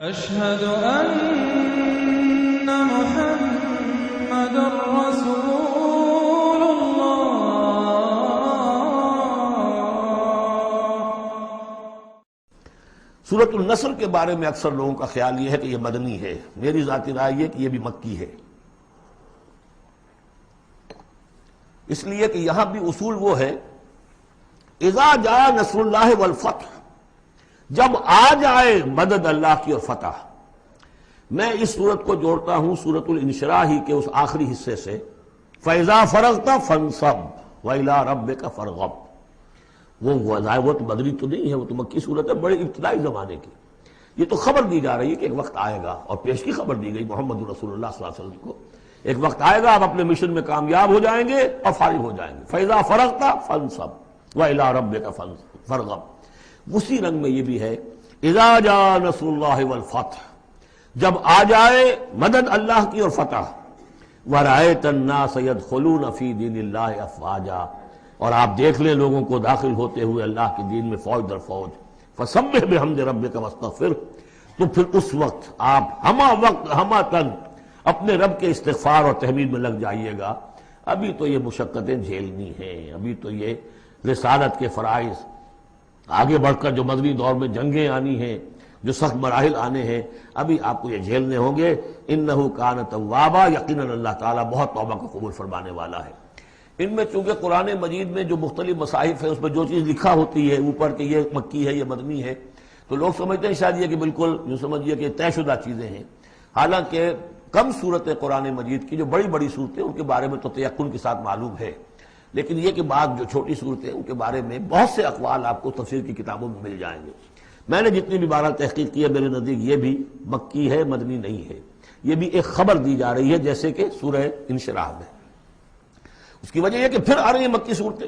أشهد أن محمد رسول الله۔ سورۃ النصر کے بارے میں اکثر لوگوں کا خیال یہ ہے کہ یہ مدنی ہے، میری ذاتی رائے یہ کہ یہ بھی مکی ہے، اس لیے کہ یہاں بھی اصول وہ ہے اذا جاء نصر اللہ والفتح، جب آ جائے مدد اللہ کی اور فتح۔ میں اس صورت کو جوڑتا ہوں سورۃ الانشراح ہی کے اس آخری حصے سے، فَإِذَا فَرَغْتَ فَانصَبْ وَإِلَىٰ رَبِّكَ فَارْغَب۔ وہ تو مدنی تو نہیں ہے، وہ تو مکی صورت ہے، بڑے ابتدائی زمانے کی۔ یہ تو خبر دی جا رہی ہے کہ ایک وقت آئے گا، اور پیش کی خبر دی گئی محمد رسول اللہ صلی اللہ علیہ وسلم کو، ایک وقت آئے گا آپ اپنے مشن میں کامیاب ہو جائیں گے اور فارغ ہو جائیں گے۔ فَإِذَا فَرَغْتَ فَانصَبْ وَإِلَىٰ رَبِّكَ فَارْغَب۔ اسی رنگ میں یہ بھی ہے اذا جاء نصر اللہ والفتح، جب آ جائے مدد اللہ کی اور فتح۔ وَرَأَيْتَ النَّاسَ يَدْخُلُونَ فِي دِينِ اللَّهِ أَفْوَاجًا، اور آپ دیکھ لیں لوگوں کو داخل ہوتے ہوئے اللہ کے دین میں فوج در فوج۔ فَسَبِّحْ بِحَمْدِ رَبِّكَ وَاسْتَغْفِرْ، تو پھر اس وقت آپ ہمہ وقت ہمہ تن اپنے رب کے استغفار اور تحمید میں لگ جائیے گا۔ ابھی تو یہ مشقتیں جھیلنی ہیں، ابھی تو یہ رسالت کے فرائض، آگے بڑھ کر جو مدنی دور میں جنگیں آنی ہیں، جو سخت مراحل آنے ہیں، ابھی آپ کو یہ جھیلنے ہوں گے۔ انہ کان توابا، یقیناً اللہ تعالیٰ بہت توبہ کو قبول فرمانے والا ہے۔ ان میں چونکہ قرآن مجید میں جو مختلف مصاحف ہیں اس میں جو چیز لکھا ہوتی ہے اوپر کہ یہ مکی ہے یہ مدنی ہے، تو لوگ سمجھتے ہیں شاید یہ کہ بالکل جو سمجھیے کہ طے شدہ چیزیں ہیں، حالانکہ کم صورتیں قرآن مجید کی جو بڑی بڑی صورتیں ان کے بارے میں تو تیقن کے ساتھ معلوم ہے، لیکن یہ کہ بعض جو چھوٹی صورتیں ان کے بارے میں بہت سے اقوال آپ کو تفسیر کی کتابوں میں مل جائیں گے۔ میں نے جتنی بھی بارہ تحقیق کی ہے میرے نزدیک یہ بھی مکی ہے، مدنی نہیں ہے، یہ بھی ایک خبر دی جا رہی ہے جیسے کہ سورہ انشراح میں۔ اس کی وجہ یہ کہ پھر آ رہی ہیں مکی صورتیں۔